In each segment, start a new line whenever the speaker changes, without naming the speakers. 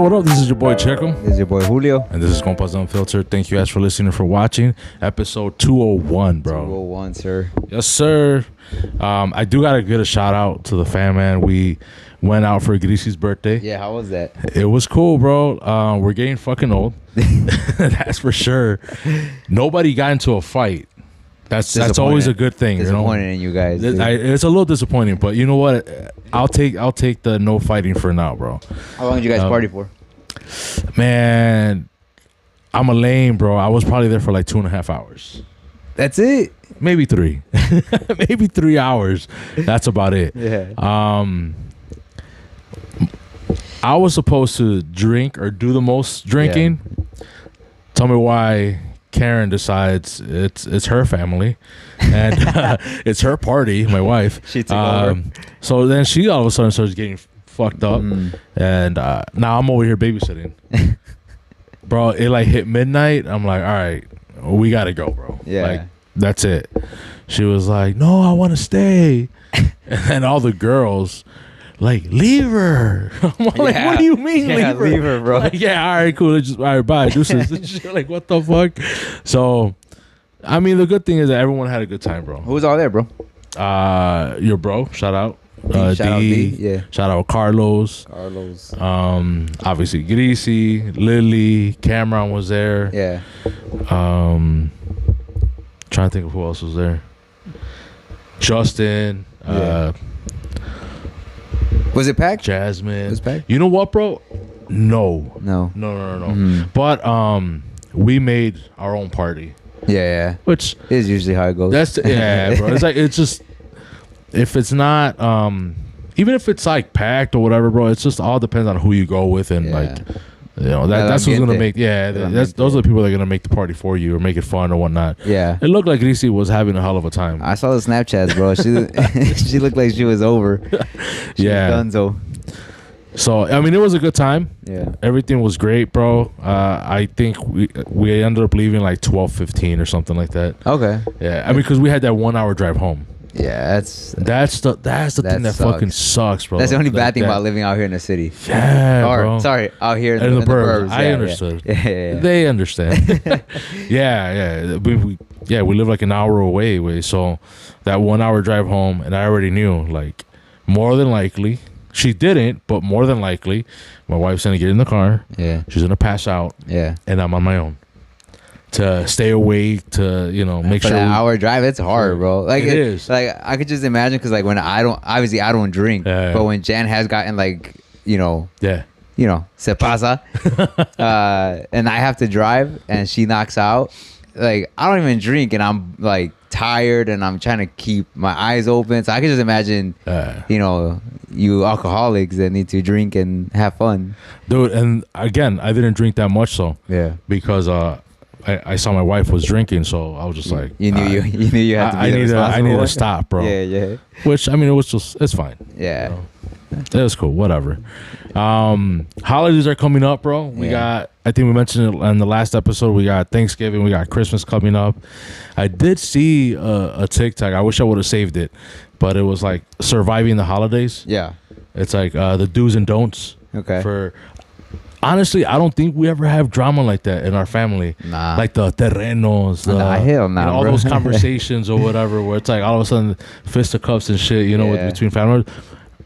What up? This is your boy Checo.
This is your boy Julio.
And this is Compas Unfiltered. Thank you guys for listening, for watching. Episode 201, bro.
201, sir.
Yes, sir. I do got to give a shout out to the fam, man. We went out for Grisi's birthday.
Yeah, how was that?
It was cool, bro. We're getting fucking old. That's for sure. Nobody got into a fight. That's always a good thing.
Disappointed in you guys.
It's a little disappointing, but you know what? I'll take the no fighting for now, bro.
How long did you guys party for?
Man, I'm a lame, bro. I was probably there for like 2.5 hours.
That's it?
Maybe 3. Maybe 3 hours. That's about it.
Yeah.
I was supposed to drink or do the most drinking. Yeah. Tell me why Karen decides it's her family and it's her party, my wife.
She took over.
So then she all of a sudden starts getting fucked up. And now I'm over here babysitting. Bro, it like hit midnight. I'm like, all right, we gotta go, bro.
Yeah.
Like, that's it. She was like, no, I want to stay. And then all the girls like, leave her. I'm like, what do you mean,
leave her, bro?
Like, yeah, all right, cool. Just, all right, bye. Deuces. Like, what the fuck? So, I mean, the good thing is that everyone had a good time, bro.
Who was all there, bro?
Your bro, shout out.
Shout out D. Yeah.
Shout out Carlos. Obviously Grisi, Lily, Cameron was there.
Yeah.
Trying to think of who else was there. Justin.
Yeah. Was it packed?
Jasmine.
Was it packed?
You know what, bro? No.
Mm-hmm.
But we made our own party.
Yeah.
Which
is usually how it goes.
Yeah, bro. It's like, it's just, if it's not even if it's like packed or whatever, bro, it's just all depends on who you go with and like, you know, that's who's gonna make those are the people that are gonna make the party for you or make it fun or whatnot.
Yeah.
It looked like Grisi was having a hell of a time.
I saw the Snapchats, bro. She looked like she was over. She was donezo. So
I mean, it was a good time.
Yeah. Everything
was great, bro. I think we ended up leaving like 12:15 or something like that.
Okay.
Yeah. I mean, because we had that 1 hour drive home.
Yeah,
that's the thing that fucking sucks, bro.
That's the only bad thing about living out here in the city.
Yeah, bro.
Sorry, out here in the burbs.
I understood.
Yeah.
They understand. Yeah. We live like an hour away. So that 1 hour drive home, and I already knew, like, more than likely, she didn't, but more than likely, my wife's gonna get in the car.
Yeah.
She's gonna pass out.
Yeah.
And I'm on my own to stay awake, to, you know, make
for
sure
that hour drive. It's hard, bro. Like
it is.
Like, I could just imagine, because like when I don't drink, but when Jan has gotten like, you know, se pasa, and I have to drive and she knocks out, like, I don't even drink and I'm like tired and I'm trying to keep my eyes open. So I can just imagine, you alcoholics that need to drink and have fun, dude.
And again, I didn't drink that much, so because I saw my wife was drinking, so I was just like,
you knew you had to be
I need to stop, bro.
Yeah.
Which, I mean, it's fine.
Yeah.
You know? It was cool, whatever. Holidays are coming up, bro. We got, I think we mentioned it in the last episode, we got Thanksgiving, we got Christmas coming up. I did see a TikTok. I wish I would have saved it, but it was like surviving the holidays.
Yeah.
It's like the do's and don'ts.
Okay.
Honestly, I don't think we ever have drama like that in our family.
Nah.
Like the terrenos,
hell nah,
all those conversations or whatever, where it's like all of a sudden fisticuffs and shit, between family.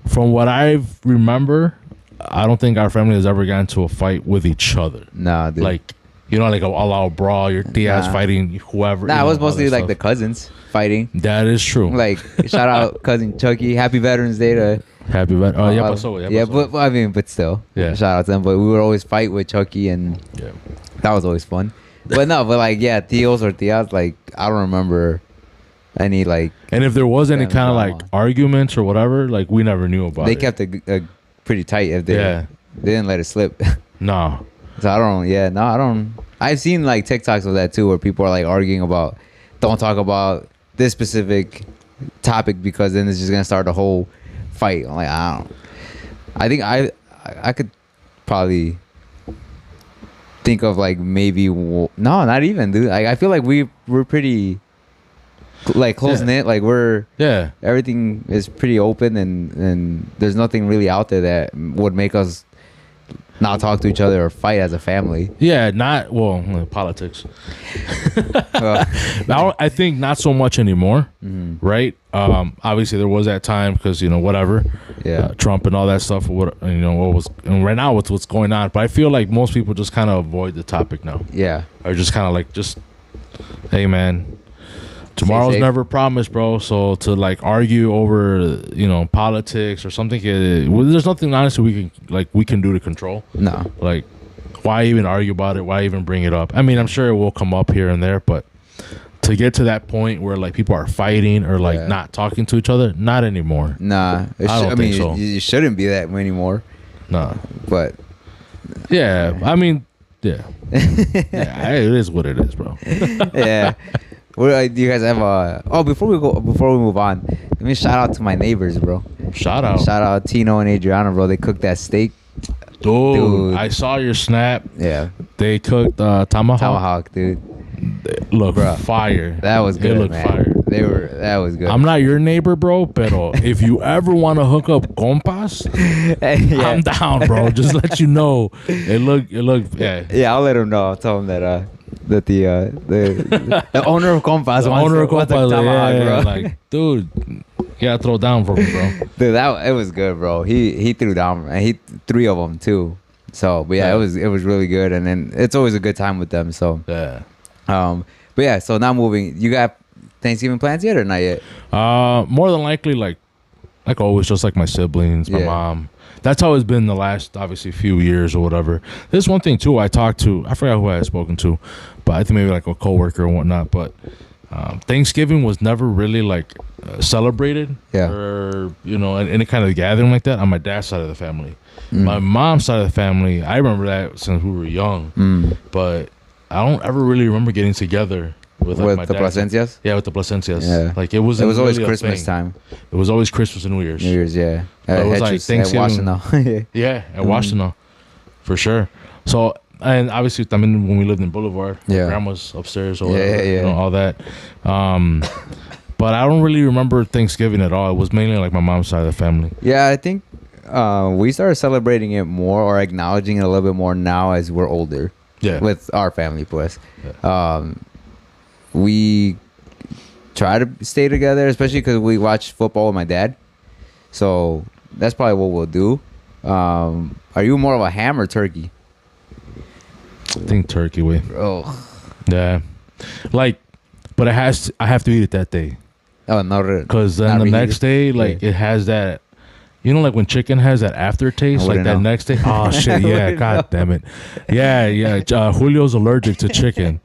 From what I remember, I don't think our family has ever gotten into a fight with each other.
Nah, dude.
Like, like a brawl, your tias fighting whoever.
Nah, it was mostly like the cousins fighting.
That is true.
Like, shout out cousin Chucky. Happy Veterans Day to...
Happy Veterans. Oh, yeah, pasó.
Yeah, but I mean, but still. Yeah. Shout out to them. But we would always fight with Chucky, and that was always fun. But no, but like, tios or tias, like, I don't remember any, like...
And if there was any kind of, like, arguments or whatever, like, we never knew about it.
They kept it pretty tight. If they didn't let it slip.
No.
So I don't... I've seen, like, TikToks of that, too, where people are, like, arguing about, don't talk about this specific topic because then it's just going to start a whole fight. I'm like, I think I could probably think of, like, maybe... No, not even, dude. I feel like we're pretty... like close knit, like we're everything is pretty open and there's nothing really out there that would make us not talk to each other or fight as a family.
Yeah, not politics. I think not so much anymore, right? Obviously there was that time because whatever, Trump and all that stuff. What was, and right now with what's going on, but I feel like most people just kind of avoid the topic now.
Yeah,
or just kind of like hey man, tomorrow's never promised, bro. So to like argue over politics or something, there's nothing honestly we can do to control.
No,
like why even argue about it? Why even bring it up? I mean, I'm sure it will come up here and there, but to get to that point where like people are fighting or like not talking to each other, not anymore.
Nah, I mean, so. You shouldn't be that anymore.
Nah,
but
yeah, I mean, yeah, it is what it is, bro.
Yeah. What do you guys have? Before we move on, let me shout out to my neighbors, bro.
Shout out
Tino and Adriana, bro. They cooked that steak.
Dude, I saw your snap.
Yeah.
They cooked tomahawk,
dude.
Look, fire.
That was good,
It looked
man.
fire.
That was good.
I'm not your neighbor, bro, but if you ever want to hook up compas, I'm down, bro. Just let you know. It looked, yeah.
Yeah, I'll let him know. I'll tell him that the owner of Compas wants a tomahawk, bro.
Like, dude, you gotta throw down for me, bro.
Dude, it was good, bro. He threw down, and he 3 of them too. So, but yeah, it was really good, and then it's always a good time with them. So
yeah.
But yeah, so now moving. You got Thanksgiving plans yet or not yet?
More than likely, like always, just like my siblings, my mom. That's how it's been the last, obviously, few years or whatever. There's one thing too. I talked to, I forgot who I had spoken to, but I think maybe like a coworker and whatnot. But Thanksgiving was never really like celebrated, or any kind of gathering like that on my dad's side of the family. My mom's side of the family, I remember that since we were young, but I don't ever really remember getting together with my
the Placencias.
Yeah, with the Placencias.
Yeah,
like it was
always
really
Christmas time.
It was always Christmas and New Year's.
New Year's, yeah.
It was like Thanksgiving. At Washington, for sure. So, and obviously, I mean, when we lived in Boulevard, grandma's upstairs or whatever, all that. But I don't really remember Thanksgiving at all. It was mainly like my mom's side of the family.
Yeah, I think we started celebrating it more or acknowledging it a little bit more now as we're older.
Yeah.
With our family, pues. We try to stay together, especially because we watch football with my dad. So that's probably what we'll do. Are you more of a ham or turkey?
I think turkey way.
Oh.
Yeah. Like, but I have to eat it that day.
Oh, no.
Because then the next day, like, it has that, like when chicken has that aftertaste, like that next day. Oh, shit. Yeah. God damn it. Yeah. Julio's allergic to chicken.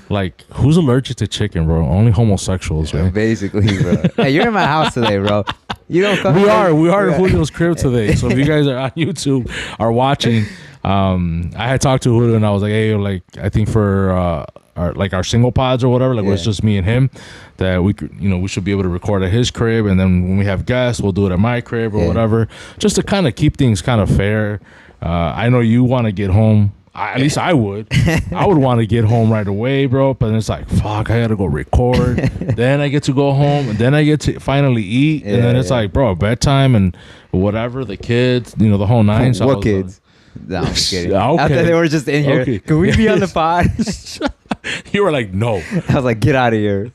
Like, who's allergic to chicken, bro? Only homosexuals, man.
Basically, bro. Hey, you're in my house today, bro. You don't come.
We are at Julio's crib today. So if you guys are on YouTube are watching, I had talked to Julio and I was like, hey, like, I think for our single pods or whatever, like, where it's just me and him, that we could, we should be able to record at his crib, and then when we have guests, we'll do it at my crib or whatever, just to kind of keep things kind of fair. I know you want to get home. At least I would. I would want to get home right away, bro. But it's like, fuck, I gotta go record. Then I get to go home, and then I get to finally eat, and then it's like, bro, bedtime and whatever, the kids, the whole nine. So
what kids? No, I'm just kidding.
Okay.
After they were just in here, can we be on the pod?
You were like, no.
I was like, get out of here.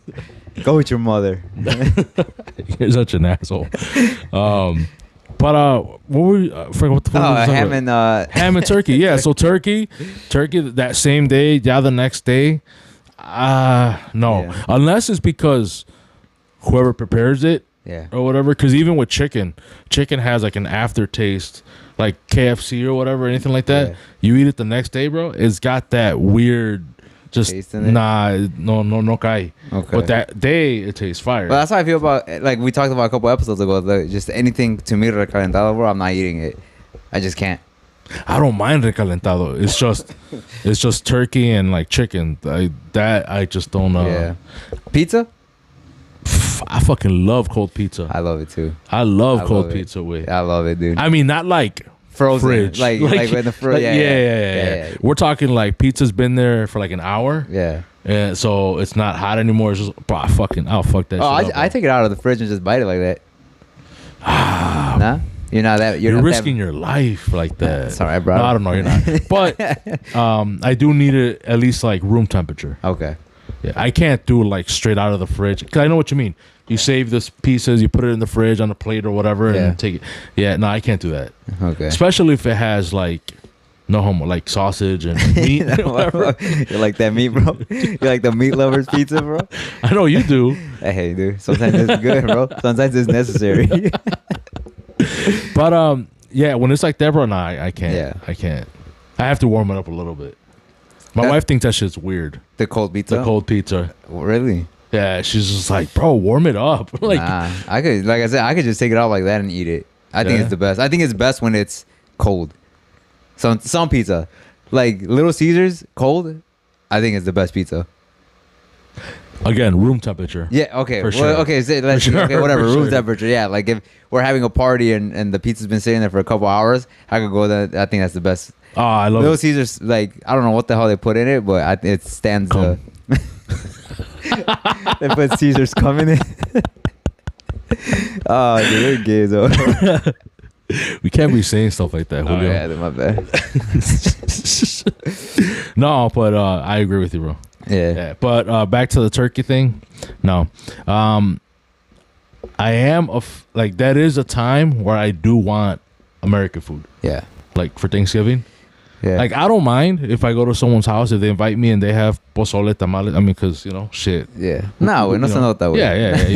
Go with your mother.
You're such an asshole. But what were we? Forget what the fuck was
ham and
ham and turkey. Yeah, so turkey that same day, the other next day. No, unless it's because whoever prepares it, or whatever. Because even with chicken has like an aftertaste, like KFC or whatever, anything like that. Yeah. You eat it the next day, bro. It's got that weird. Just no kai. Okay. But that day it tastes fire.
Well, that's how I feel about, like we talked about a couple episodes ago. Just anything to me recalentado, bro, I'm not eating it. I just can't.
I don't mind recalentado. It's just turkey and like chicken. I just don't know.
Yeah. Pizza?
I fucking love cold pizza.
I love it too.
I love cold pizza.
I love it, dude.
I mean, not like
frozen,
fridge.
like in the fridge. Yeah.
We're talking like pizza's been there for like an hour.
Yeah.
And so it's not hot anymore. It's just, bro, I'll fuck that shit up,
I take it out of the fridge and just bite it like that. Nah? You're not that.
You're
not
risking your life like that.
Sorry, bro.
No, I don't know. You're not. But I do need it at least like room temperature.
Okay.
Yeah, I can't do it like straight out of the fridge because I know what you mean. You save the pieces, you put it in the fridge on a plate or whatever, and take it. Yeah, no, I can't do that.
Okay.
Especially if it has like no homo, like sausage and meat.
You like that meat, bro? You like the meat lovers pizza, bro?
I know you do.
Hey, dude. Sometimes it's good, bro. Sometimes it's necessary.
But yeah, when it's like that, bro, nah, I can't.
Yeah.
I can't. I have to warm it up a little bit. My wife thinks that shit's weird.
The cold pizza.
The cold pizza.
Really?
Yeah, she's just like, bro, warm it up. Like,
nah, I could, like I said, I could just take it out like that and eat it. I think it's the best. I think it's best when it's cold. Some pizza, like Little Caesars, cold. I think it's the best pizza.
Again, room temperature.
Yeah. Okay.
For sure.
Okay. So let's
For sure,
okay. Whatever.
for
Room
sure.
temperature. Yeah. Like if we're having a party and the pizza's been sitting there for a couple hours, I could go there. I think that's the best.
Oh, I love
Little
it.
Caesars. Like I don't know what the hell they put in it, but it stands. They put Caesar's cum in it. Oh, dude, they're gay though.
We can't be saying stuff like that,
Oh
Julio.
yeah, my bad.
No, but I agree with you, bro.
Yeah.
But back to the turkey thing. No, I am like that is a time where I do want American food,
Yeah.
like for Thanksgiving.
Yeah.
Like I don't mind if I go to someone's house if they invite me and they have pozole tamales. I mean, because shit.
Yeah. No,
You
no se
know.
nota, güey.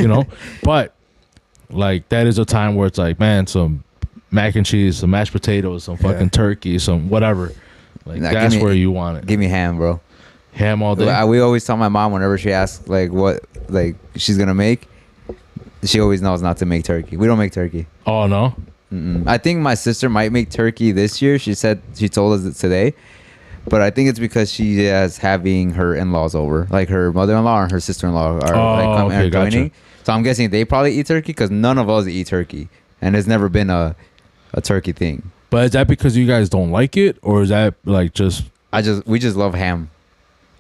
Yeah. But like that is a time where it's like, man, some mac and cheese, some mashed potatoes, some fucking turkey, some whatever. Like
Nah,
that's
give me-
where you want it.
Give me ham, bro.
Ham all day.
We always tell my mom whenever she asks like what like she's gonna make, she always knows not to make turkey. We don't make turkey.
Oh no.
Mm-mm. I think my sister might make turkey this year. She told us it today, but I think it's because she is having her in-laws over, like her mother-in-law and her sister-in-law are joining.
Gotcha.
So I'm guessing they probably eat turkey because none of us eat turkey, and it's never been a turkey thing.
But is that because you guys don't like it, or is that like just?
We just love ham.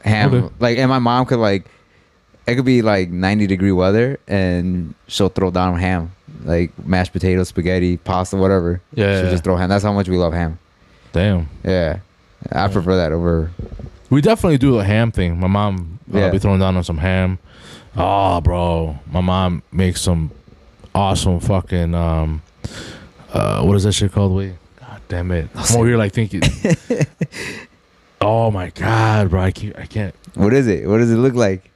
Okay.
Like, and my mom could like, it could be like 90-degree weather, and she'll throw down ham, like mashed potatoes, spaghetti, pasta, whatever.
Yeah.
She'll just throw ham. That's how much we love ham.
Damn.
Yeah, I prefer that over.
We definitely do the ham thing. My mom
Yeah.
be throwing down on some ham. Oh, bro, my mom makes some awesome fucking what is that shit called? Wait, god damn it! I'm over here like thinking. Oh my god, bro! I can't.
What is it? What does it look like?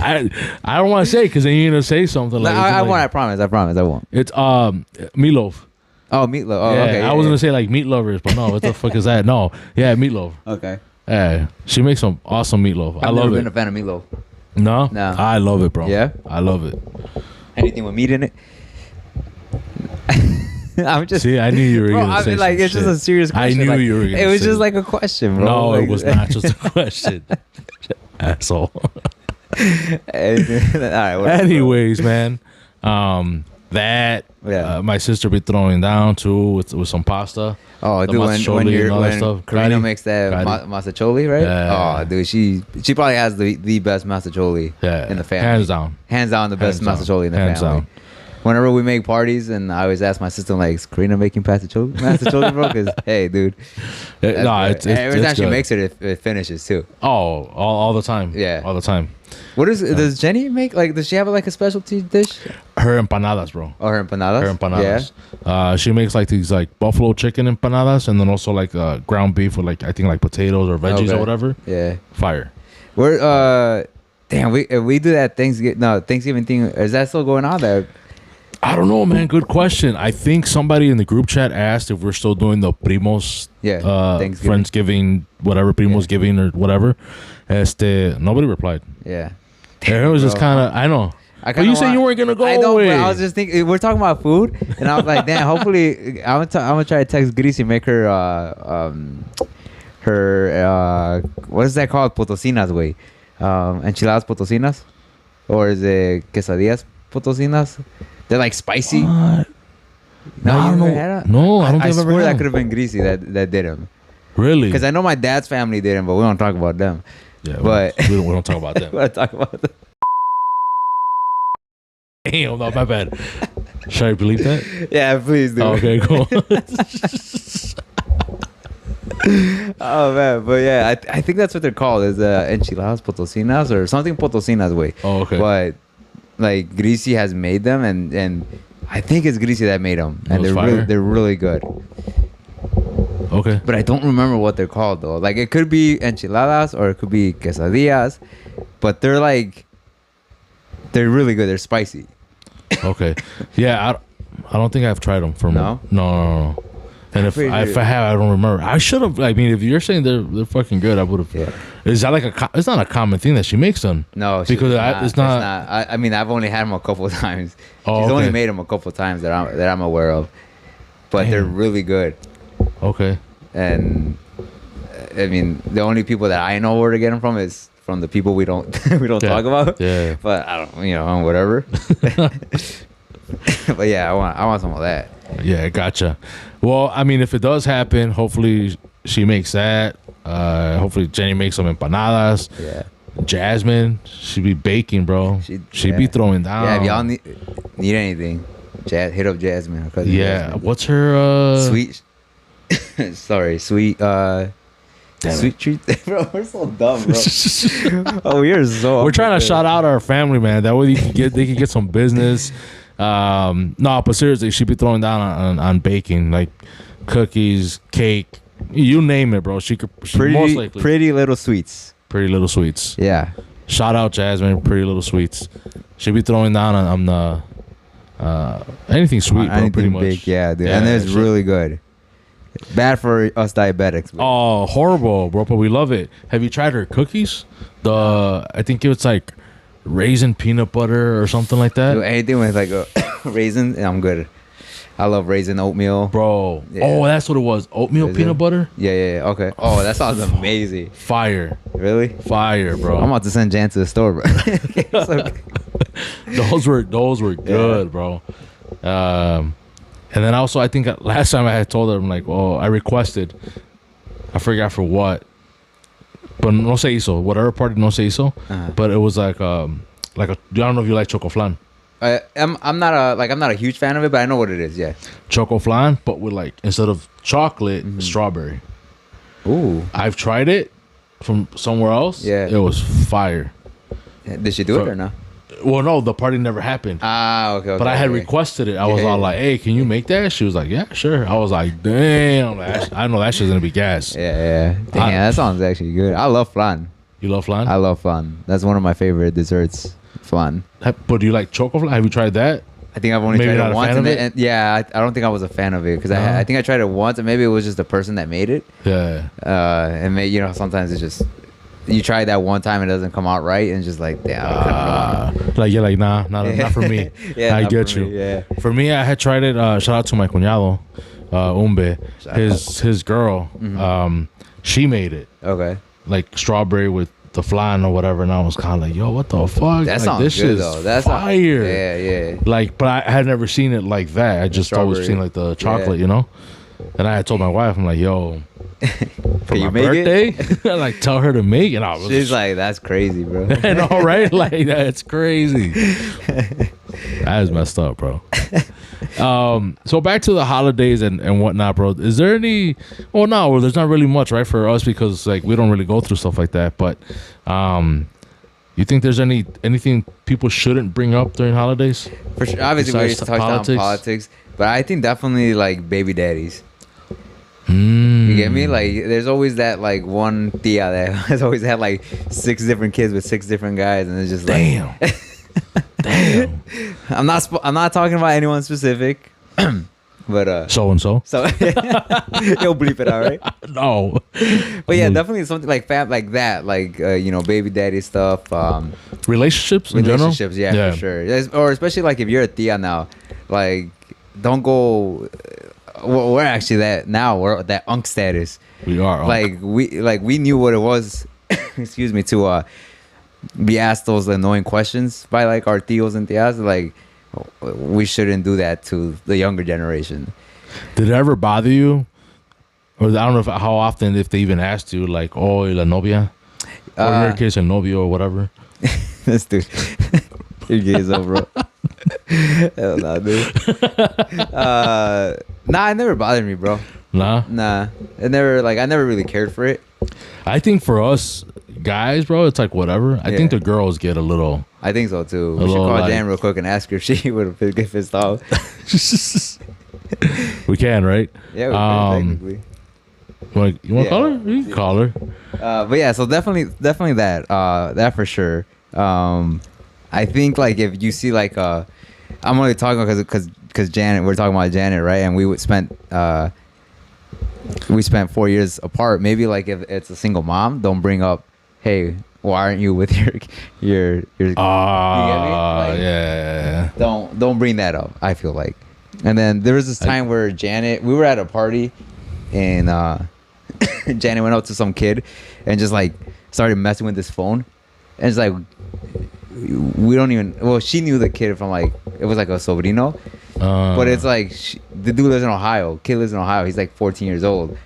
I don't want to say because then you're gonna say something like.
I
like,
won't. I promise. I won't.
It's meatloaf.
Oh, meatloaf. Oh,
Yeah,
okay.
I was gonna say like meat lovers, but no, what the fuck is that? No, yeah, meatloaf.
Okay.
Yeah, she makes some awesome meatloaf. I
I've
love
never
it.
been a fan of meatloaf.
No,
No.
I love it, bro.
Yeah?
I love it.
Anything with meat in it? I'm just.
See, I knew you were
Bro,
gonna
I
say
mean, like
some
it's just
shit.
a serious
I
question.
knew
like,
you were gonna
It was
say
just
it.
like a question, bro.
No,
like,
it was not just a question. Asshole.
All right. Whatever.
Anyways, man, my sister be throwing down too with some pasta.
Oh,
The
dude,
mazzacholi
when
and all that stuff.
Karina
Cardi?
makes that
Cardi.
mazzacholi, right?
Yeah.
Oh, dude, she probably has the best mazzacholi in the family.
hands down.
Hands down, the best
Hands down.
mazzacholi in the
Hands
family.
down.
Whenever we make parties, and I always ask my sister, like, is Karina making mazzacholi, bro? Because, hey, dude.
No,
that's
it's
great. Every time she
good.
makes it, it finishes, too.
Oh, all the time.
Yeah.
all the time.
Does Jenny make, like, does she have, like, a specialty dish?
Her empanadas, bro.
Or her empanadas?
Her empanadas.
Yeah.
She makes like these like buffalo chicken empanadas, and then also like ground beef with like I think like potatoes or veggies
Okay.
or whatever.
Yeah.
Fire.
We're, damn, we do that Thanksgiving thing. Is that still going on there?
I don't know, man. Good question. I think somebody in the group chat asked if we're still doing the primos,
Thanksgiving.
Friendsgiving, whatever, primos giving or whatever. Nobody replied.
Yeah.
It was just
bro.
kind of, I know.
I
But you said you weren't gonna go
I know,
away.
but I was just thinking we're talking about food, and I was like, damn. Hopefully, I'm gonna try to text Grisi, make her what is that called? Potosinas, way. Enchiladas potosinas, or is it quesadillas potosinas? They're like spicy.
What?
No,
I
you
don't
never
know.
had that?
No, I don't
I
think I've ever
swear
had
that
them.
could have been Grisi that did them.
Really?
Because I know my dad's family did them, but we don't talk about them.
Yeah,
but
we don't talk about
we
them.
don't talk about them.
Damn, no, my bad. Should I believe that?
Yeah, please do.
Oh, okay, cool.
Oh man, but yeah, I think that's what they're called, is enchiladas potosinas or something potosinas way.
Oh, okay.
But like Grisi has made them, and I think it's Grisi that made them, and they're really good.
Okay.
But I don't remember what they're called though. Like it could be enchiladas or it could be quesadillas, but they're really good. They're spicy.
Okay. Yeah, I don't think I've tried them. No. And if I have, I don't remember. I should have. I mean, if you're saying they're fucking good, I would have.
Yeah.
Is that like it's not a common thing that she makes them?
No,
because it's not.
I mean, I've only had them a couple of times.
Oh,
She's only made them a couple of times that I'm aware of, but they're really good.
Okay.
And I mean, the only people that I know where to get them from is from the people we don't talk about.
Yeah.
But I don't, whatever. But yeah, I want some of that.
Yeah, gotcha. Well, I mean, if it does happen, hopefully she makes that. Hopefully Jenny makes some empanadas.
Yeah.
Jasmine, she be baking, bro. She'd be throwing down.
Yeah, if y'all need anything, hit up Jasmine. Her cousin Jasmine.
What's her
sweet? Sorry, sweet. Sweet treat, bro. We're so dumb, bro. Oh, we're so.
We're trying to shout out our family, man. That way they can get some business. No, but seriously, she'd be throwing down on baking, like cookies, cake, you name it, bro. She most likely
pretty little sweets.
Pretty Little Sweets.
Yeah.
Shout out Jasmine, Pretty Little Sweets. She'd be throwing down on the anything sweet, bro.
Anything
pretty much.
big, yeah, dude. And it's really good. Bad for us diabetics. Bro.
Oh, horrible, bro. But we love it. Have you tried her cookies? I think it's like raisin peanut butter or something like that.
Dude, anything with like a raisin, I'm good. I love raisin oatmeal,
bro.
Yeah.
Oh, that's what it was. Oatmeal peanut butter.
Yeah. Okay. Oh, that sounds amazing.
Fire.
Really?
Fire, bro.
I'm about to send Jan to the store, bro.
Those were good, bro. And then also, I think last time I had told her, I'm like, oh, I requested. I forgot for what. But no se hizo. Whatever party no se hizo. But it was like a. I don't know if you like choco flan.
I'm not a huge fan of it, but I know what it is. Yeah,
choco flan, but with like instead of chocolate, strawberry.
Ooh,
I've tried it from somewhere else.
Yeah,
it was fire.
Did she do it or no?
Well, no, the party never happened.
Okay.
But I had requested it. I was all like, "Hey, can you make that?" She was like, "Yeah, sure." I was like, "Damn, I know that shit's gonna be gas."
Yeah. Damn, that sounds actually good. I love flan.
You love flan?
I love flan. That's one of my favorite desserts. Flan.
But do you like choco flan? Have you tried that?
I think I've only tried it once. I don't think I was a fan of it because I think I tried it once, and maybe it was just the person that made it.
Yeah.
And maybe, sometimes it's just you try that one time, it doesn't come out right, and it's just like, damn.
Like you're like, nah, not for me.
Yeah,
I get you.
Yeah.
For me, I had tried it. Shout out to my cuñado, Umbe, his girl. She made it.
Okay.
Like strawberry with the flan or whatever, and I was kind of like, yo, what the fuck?
That sounds good though. That's
fire.
Yeah.
Like, but I had never seen it like that. I just always seen like the chocolate, And I had told my wife, I'm like, yo, for my birthday, like tell her to make it.
She's like, that's crazy, bro.
I know, right? Like that's crazy. That is messed up, bro. So back to the holidays and whatnot, bro. Is there any? Well, no, there's not really much, right, for us because like we don't really go through stuff like that. But you think there's anything people shouldn't bring up during holidays?
For sure, obviously we touched on politics, but I think definitely like baby daddies. You get me? Like, there's always that like one tia that has always had like 6 different kids with 6 different guys, and it's just like,
damn.
I'm not talking about anyone specific, but
so and so.
So you'll bleep it out, right?
No.
But yeah, definitely something like like that, like baby daddy stuff.
Relationships in general?
Yeah, for sure. Or especially like if you're a tia now, like don't go. We're actually that now. We're that unk status.
We are
unk. We knew what it was. Excuse me, to be asked those annoying questions by like our tios and tias. Like we shouldn't do that to the younger generation.
Did it ever bother you? Or I don't know how often, if they even asked you, like, "Oh, la novia," or in your case, el novio or whatever.
This dude, you're gay as hell, bro. Hell nah, dude. Nah, it never bothered me, bro.
Nah.
It never I never really cared for it.
I think for us guys, bro, it's like whatever. I think the girls get a little.
I think so too. We should call Jan real quick and ask her if she would have get pissed off.
We can, right?
Yeah, we can, technically.
You want to call her? You can call her.
But yeah, so definitely that for sure. I think like if you see like I'm only talking because Janet, we're talking about Janet, right? And we spent 4 years apart. Maybe like if it's a single mom, don't bring up, hey, why aren't you with your you get me?
Yeah.
Don't bring that up, I feel like. And then there was this time where Janet, we were at a party and Janet went up to some kid and just like started messing with his phone. And it's like, we don't even, well, she knew the kid from like, it was like a sobrino. But it's like, the dude lives in Ohio. Kid lives in Ohio. He's like 14 years old.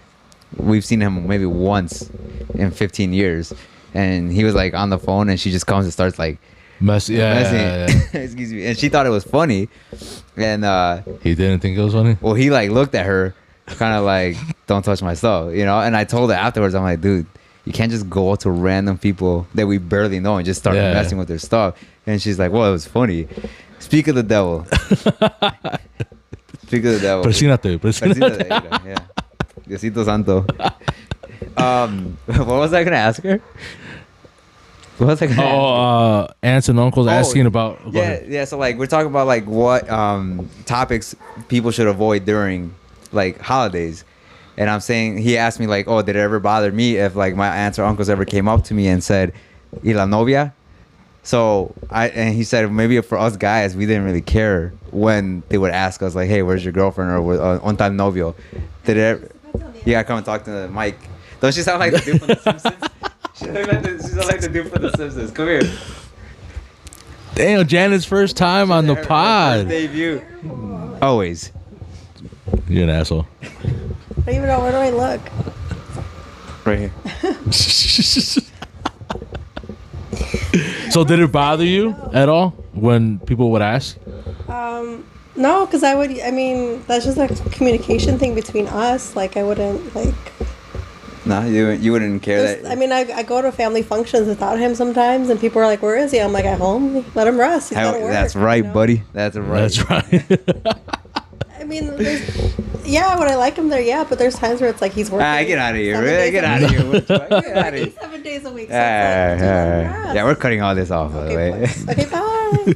We've seen him maybe once in 15 years. And he was like on the phone and she just comes and starts like messing. Excuse me. And she thought it was funny. And
he didn't think it was funny?
Well, he like looked at her kind of like, don't touch my stuff, you know? And I told her afterwards, I'm like, dude, you can't just go to random people that we barely know and just start messing with their stuff. And she's like, well, it was funny. Speak of the devil. Speak of the devil.
Persínate.
Yeah. Diosito Santo. What was I going to ask her? What was I going to ask her?
Aunts and uncles asking about...
Yeah. So like we're talking about like what topics people should avoid during like holidays. And I'm saying, he asked me like, oh, did it ever bother me if like my aunts or uncles ever came up to me and said, ¿Y la novia? So and he said, maybe for us guys, we didn't really care when they would ask us like, hey, where's your girlfriend? Or on tal novio? Did it ever... You gotta come and talk to the mic. Don't she sound like the dude from The Simpsons? She sounds like the dude from The Simpsons. Come here.
Damn, Janet's first time on the pod.
First debut. Always.
You're an asshole.
I don't even know, where do I look?
Right here.
So did it bother you at all when people would ask?
No, because that's just a communication thing between us. Like, I wouldn't, like...
No, you wouldn't care that...
I go to family functions without him sometimes, and people are like, where is he? I'm like, at home. Let him rest. He's gotta work.
That's right, you know? Buddy. That's right.
When I like him there, but there's times where it's like he's working.
Get out of here. Get out of here. Get out of here.
7 days a week. So
yeah, we're cutting all this off, by the way.
Okay, bye.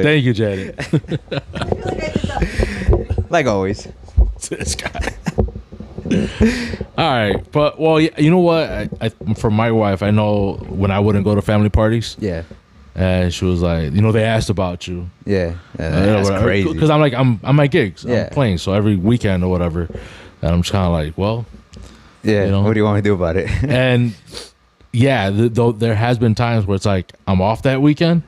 Thank you, Janet.
I feel like I did that.
Like always.
This guy. All right, but well, you know what? I for my wife, I know when I wouldn't go to family parties.
Yeah.
And she was like, they asked about you.
Yeah, that's crazy.
Because I'm my gigs. I'm playing, so every weekend or whatever. And I'm just kind of like, well,
what do you want me to do about it?
And though there has been times where it's like I'm off that weekend,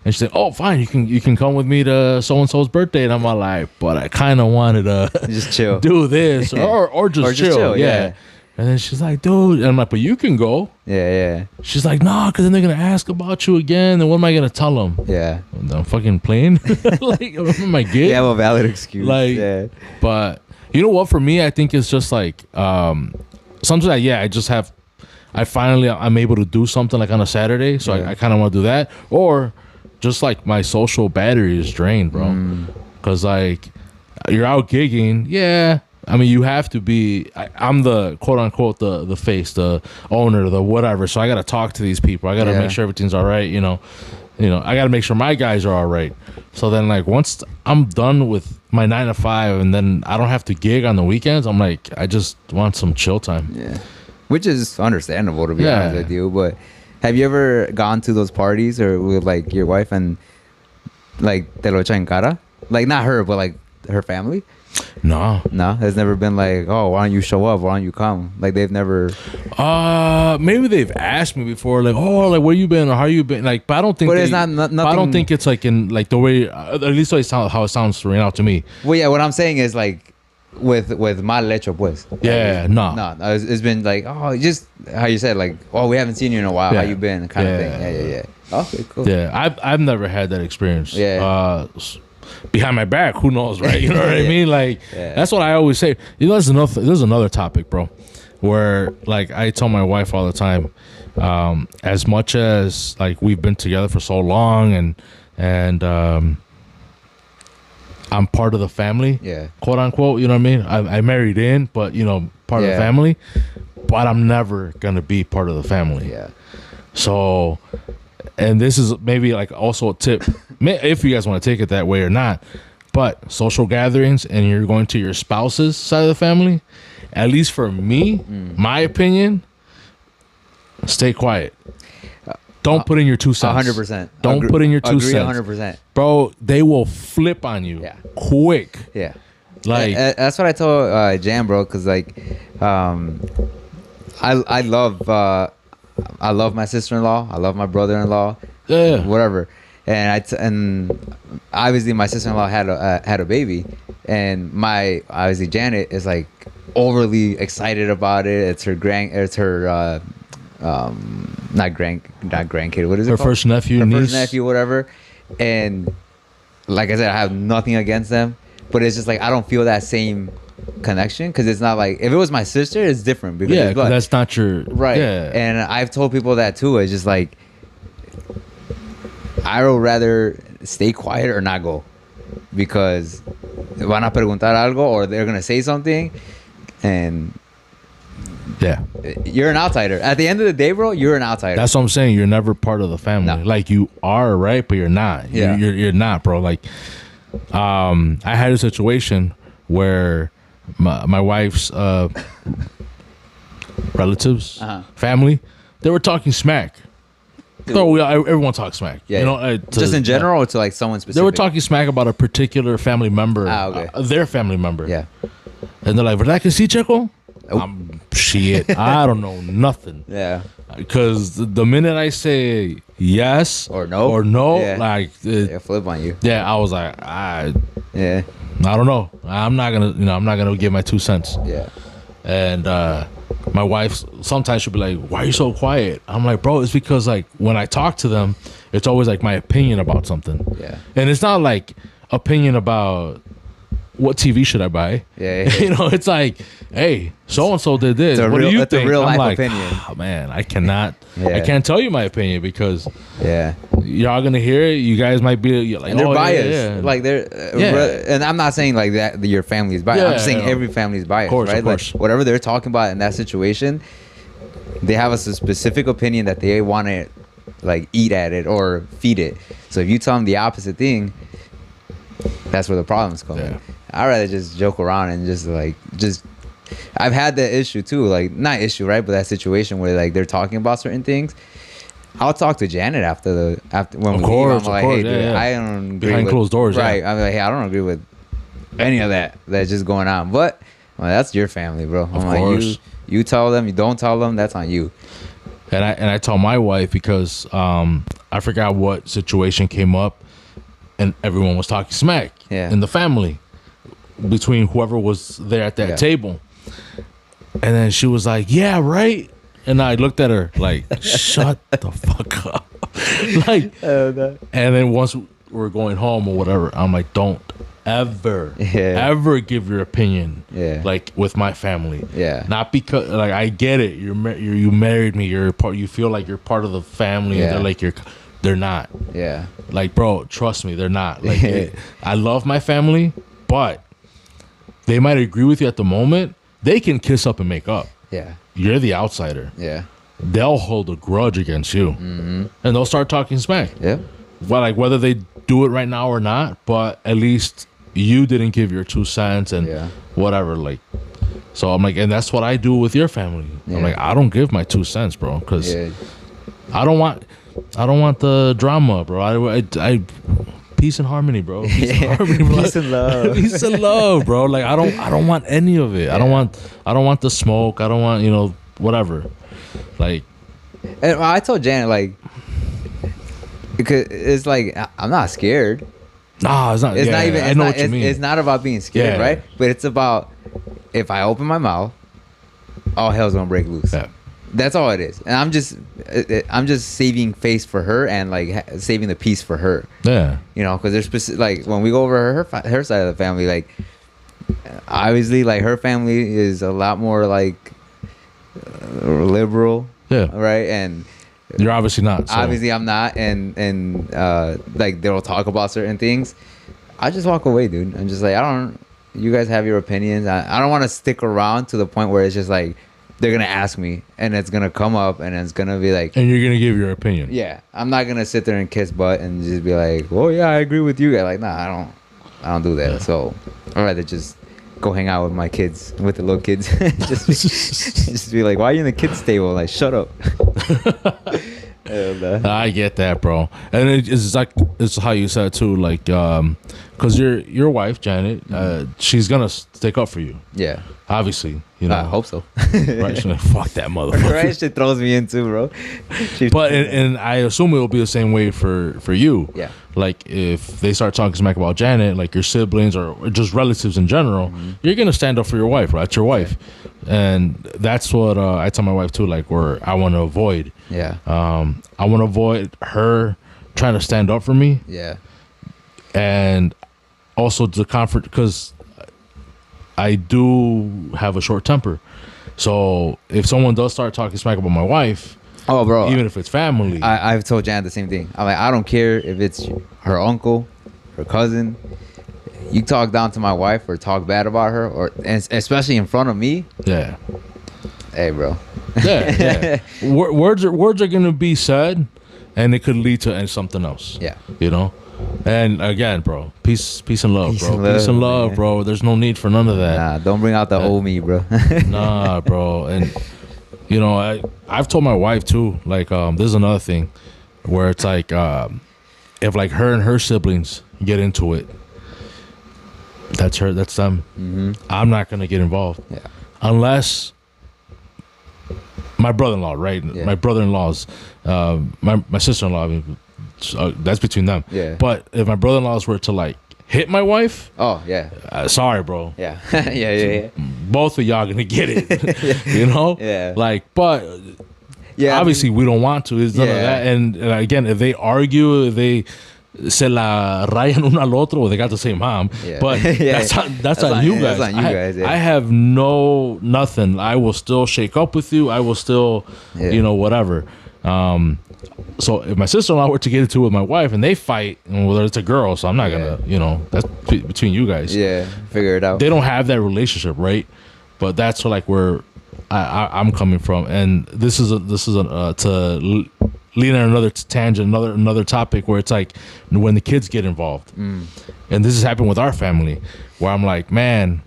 and she said, "Oh, fine, you can come with me to so and so's birthday," and I'm like, "But I kind of wanted to
just chill,
do this, or just chill, yeah." And then she's like, dude, and I'm like, but you can go.
Yeah.
She's like, nah, because then they're going to ask about you again. And what am I going to tell them?
Yeah.
I'm fucking playing. Like, I'm my gig.
You have a valid excuse.
Like, but you know what? For me, I think it's just like, sometimes I'm able to do something like on a Saturday. So I kind of want to do that. Or just like my social battery is drained, bro. Because like, you're out gigging. Yeah. I mean, you have to be. I'm the quote unquote the face, the owner, the whatever. So I got to talk to these people. I got to make sure everything's all right. I got to make sure my guys are all right. So then, like, once I'm done with my 9 to 5, and then I don't have to gig on the weekends, I'm like, I just want some chill time.
Yeah, which is understandable, to be honest with you. But have you ever gone to those parties or with like your wife and like te lo echa en cara? Like not her, but like her family.
No,
there's never been like, oh, why don't you show up? Why don't you come? Like they've never.
Maybe they've asked me before, like, oh, like where you been or how you been, like, but I don't think.
But it's nothing.
I don't think it's like in like the way, at least how it sounds right now to me.
Well, yeah, what I'm saying is like, with mal lecho, pues.
Yeah, no.
No, it's been like, oh, just how you said, like, oh, we haven't seen you in a while.
Yeah.
How you been? Kind of thing. Yeah. Okay, cool.
Yeah, I've never had that experience.
Yeah.
Behind my back, who knows, right? You know what I mean? Like,
Yeah.
that's what I always say. You know, there's another topic, bro, where like I tell my wife all the time, as much as like we've been together for so long and I'm part of the family,
Yeah.
quote unquote. You know what I mean? I married in, but you know, part of the
Yeah.
family. But I'm never gonna be part of the family.
Yeah.
So, and this is maybe like also a tip, if you guys want to take it that way or not. But social gatherings and you're going to your spouse's side of the family, at least for me, my opinion, stay quiet. Don't put in your 2 cents.
100%.
Don't put in your 2
agree
cents.
100%.
Bro, they will flip on you quick.
Yeah.
Like,
That's what I told Jan, bro, because like I love my sister-in-law, I love my brother-in-law,
yeah.
whatever, and obviously my sister-in-law had a baby, and my obviously Janet is like overly excited about it. It's her not grandkid, what is it
Her
called?
first nephew,
Her
niece.
first nephew, whatever. And like I said, I have nothing against them, but it's just like I don't feel that same connection, because it's not like, if it was my sister, it's different because
Yeah,
it's blood.
'cause that's not your
Right.
Yeah.
And I've told people that too. It's just like, I would rather stay quiet or not go, because van a preguntar algo or they're gonna say something, and
yeah.
you're an outsider. At the end of the day, bro, you're an outsider.
That's what I'm saying. You're never part of the family.
No.
Like you are, right? But you're not.
Yeah.
You're not, bro. Like, I had a situation where my wife's relatives, family, they were talking smack. So everyone talks smack.
Yeah,
You know,
just in general, or to like someone specific.
They were talking smack about a particular family member.
Okay.
Their family member.
Yeah.
And they're like, "¿Verdad que sí, Checo?"
Oh.
Shit, I don't know nothing.
Yeah.
Because the minute I say yes
Or no. Yeah.
like,
Yeah, flip on you.
yeah, I was like, I
Yeah.
don't know. I'm not gonna give my 2 cents.
Yeah.
And my wife sometimes she'll be like, "Why are you so quiet?" I'm like, "Bro, it's because like when I talk to them, it's always like my opinion about something.
Yeah.
And it's not like opinion about what TV should I buy.
Yeah.
You know, it's like, hey, so and so did this.
It's a
What
real-
do you
it's a
think?
real
I'm
life
like,
opinion.
"Oh, man, I cannot.
Yeah.
I can't tell you my opinion because
Yeah.
y'all gonna hear it. You guys might be you're like,
And they're
oh,
biased.
yeah.
Like they're,
Yeah.
and I'm not saying like that your family is biased.
Yeah,
I'm saying
yeah.
every family is biased,
Of
right?
course.
Like whatever they're talking about in that situation, they have a specific opinion that they want to like eat at it or feed it. So if you tell them the opposite thing, that's where the problems come in.
Yeah.
I'd rather just joke around and just I've had that issue too, like not issue, right? But that situation where like they're talking about certain things. I'll talk to Janet after when
Of
we
course,
leave. I'm like,
of
hey,
course,
dude,
yeah.
I don't agree
Behind
with,
closed doors,
right?
yeah.
I'm like, hey, I don't agree with any of that's just going on. But well, that's your family, bro. I'm like,
course.
you tell them, you don't tell them, that's on you.
And I tell my wife because I forgot what situation came up, and everyone was talking smack in the family between whoever was there at that table. And then she was like, "Yeah, right." And I looked at her like, "Shut the fuck up!" Like, and then once we're going home or whatever, I'm like, "Don't ever give your opinion like with my family. Not because like I get it. You married me. You're part. You feel like you're part of the family. And they're like they're not. Like, bro, trust me, they're not. Like, I love my family, but they might agree with you at the moment. They can kiss up and make up. You're the outsider. They'll hold a grudge against you, and they'll start talking smack. Well, like whether they do it right now or not, but at least you didn't give your 2 cents and whatever. Like, so I'm like, and that's what I do with your family. I'm like, I don't give my 2 cents, bro, because I don't want the drama, bro. I peace and harmony, bro. Peace and harmony, bro.
Peace and love.
Peace and love, bro. Like I don't want any of it. I don't want the smoke. I don't want, whatever. Like,
and I told Janet, like, because it's like I'm not scared.
Nah, it's not.
It's not even.
I know what you mean.
It's not about being scared, right? But it's about if I open my mouth, all hell's gonna break loose.
Yeah.
That's all it is. And I'm just saving face for her and like saving the peace for her.
Yeah.
You know, because there's specific, like when we go over her side of the family, like obviously like her family is a lot more like liberal.
Yeah.
Right. And
you're obviously not. So.
Obviously I'm not. And like they'll talk about certain things. I just walk away, dude. I'm just like, you guys have your opinions. I don't want to stick around to the point where it's just like they're gonna ask me and it's gonna come up and it's gonna be like,
and you're gonna give your opinion.
Yeah, I'm not gonna sit there and kiss butt and just be like, well, yeah, I agree with you guys. Like, nah, I don't do that. Yeah. So I'd rather just go hang out with my kids, with the little kids. just be like, why are you in the kids table? Like, shut up. And,
I get that, bro. And it's like it's how you said too, like because your wife Janet, she's gonna stick up for you.
Yeah,
obviously, you know.
I hope so.
Right? She's like, fuck that motherfucker.
Right? She throws me in too, bro.
But and I assume it will be the same way for you.
Yeah.
Like if they start talking smack about Janet, like your siblings or just relatives in general, you're gonna stand up for your wife, right? It's your wife, and that's what I tell my wife too. Like where I want to avoid.
Yeah.
I want to avoid her trying to stand up for me.
Yeah.
And also the comfort, because I do have a short temper. So if someone does start talking smack about my wife,
oh, bro,
even if it's family,
I've told Janet the same thing. I'm like, I don't care if it's her uncle, her cousin. You talk down to my wife or talk bad about her, and especially in front of me.
Yeah.
Hey, bro.
Yeah. Words are gonna be said, and it could lead to something else.
Yeah.
You know. And again, bro, peace and love,
Peace
bro. Peace and love, bro. There's no need for none of that.
Nah, don't bring out the old me, bro.
Nah, bro. And you know, I've told my wife too. Like, this is another thing where it's like, if like her and her siblings get into it, that's them.
Mm-hmm.
I'm not gonna get involved.
Yeah.
Unless my brother-in-law, right?
Yeah.
My brother-in-law's, my sister-in-law. I mean, that's between them.
Yeah.
But if my brother-in-laws were to like hit my wife,
oh yeah,
sorry, bro.
Yeah. yeah.
Both of y'all gonna get it. You know.
Yeah.
Like, but
yeah,
obviously we don't want to. It's none of that. And again, if they argue, if they se la rayan uno al otro, well, they got the same mom.
Yeah.
But that's on you guys.
That's on you guys. Yeah.
I have nothing. I will still shake up with you. I will still, you know, whatever. So if my sister-in-law were to get into it with my wife and they fight, and whether it's a girl, so I'm not gonna, you know, that's between you guys.
Yeah, figure it out.
They don't have that relationship, right? But that's like where I'm coming from, and this is to lean on another tangent, another topic where it's like when the kids get involved, and this has happened with our family, where I'm like, man,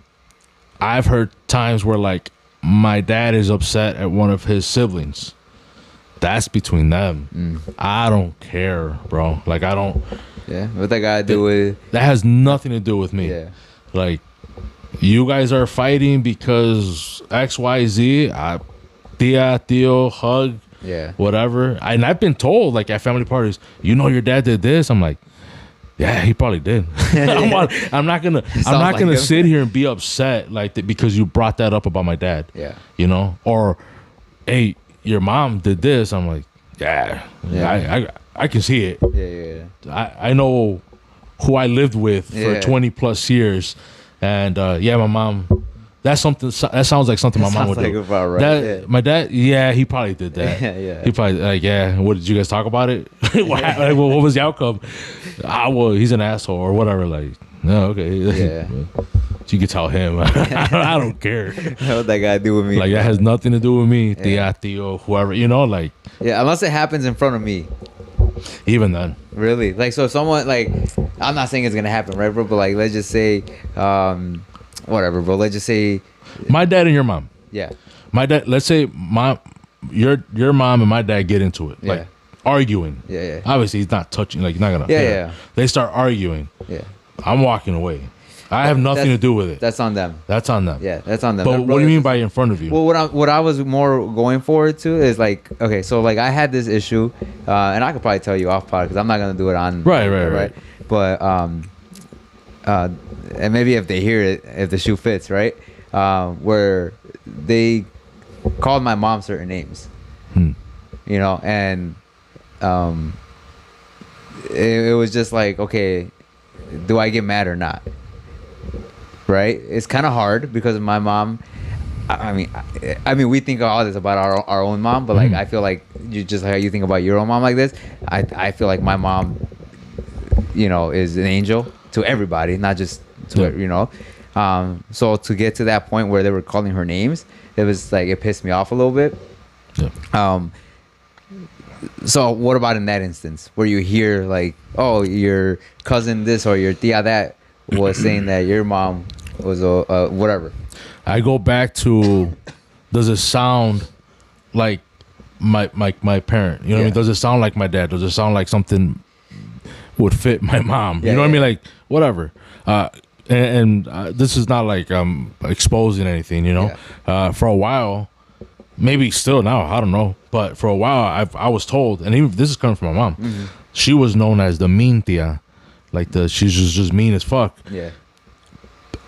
I've heard times where like my dad is upset at one of his siblings. That's between them. I don't care, bro. Like I don't.
Yeah, what that got to do with?
That has nothing to do with me.
Yeah.
Like you guys are fighting because X, Y, Z. Tia, tío, hug.
Yeah.
Whatever. And I've been told like at family parties, you know, your dad did this. I'm like, yeah, he probably did. I'm not gonna sit here and be upset like that because you brought that up about my dad.
Yeah.
You know, or hey, your mom did this. I'm like, yeah. I can see it.
Yeah.
I know who I lived with for 20 plus years, and my mom. That's something. That sounds like something my mom would do.
About right.
My dad. Yeah, he probably did that.
Yeah.
He probably What did you guys talk about it? what was the outcome? Well, he's an asshole or whatever. Like, no, okay.
Yeah.
You can tell him. I don't care.
What that got to do with me?
Like that has nothing to do with me. Tia, tío, whoever. You know, like.
Yeah, unless it happens in front of me.
Even then.
Really? Like, so if someone, like, I'm not saying it's going to happen, right, bro? But, like, let's just say, whatever, bro. Let's just say.
My dad and your mom.
Yeah.
My dad, let's say your mom and my dad get into it. Like, arguing.
Yeah.
Obviously, he's not touching, like, you're not going to.
Yeah.
They start arguing.
Yeah.
I'm walking away. I have nothing to do with it.
That's on them.
That's on them.
Yeah, that's on them.
But what do you mean by in front of you?
Well, what I was more going forward to is like, okay, so like I had this issue, and I could probably tell you off pod because I'm not gonna do it on.
Right.
But and maybe if they hear it, if the shoe fits, right? where they called my mom certain names, you know, and it was just like, okay, do I get mad or not? Right? It's kind of hard because my mom. I mean, we think all this about our own mom, but like I feel like you just how you think about your own mom like this. I feel like my mom, you know, is an angel to everybody, not just to you know. So to get to that point where they were calling her names, it was like it pissed me off a little bit. Yeah. So what about in that instance where you hear like, oh, your cousin this or your tia that was saying that your mom was a whatever?
I go back to, does it sound like my parent? You know what I mean? Does it sound like my dad? Does it sound like something would fit my mom? You know what I mean? Like whatever. And this is not like I'm exposing anything. You know, for a while, maybe still now, I don't know. But for a while, I was told, and even this is coming from my mom. She was known as the mean tia, like she's just mean as fuck.
Yeah.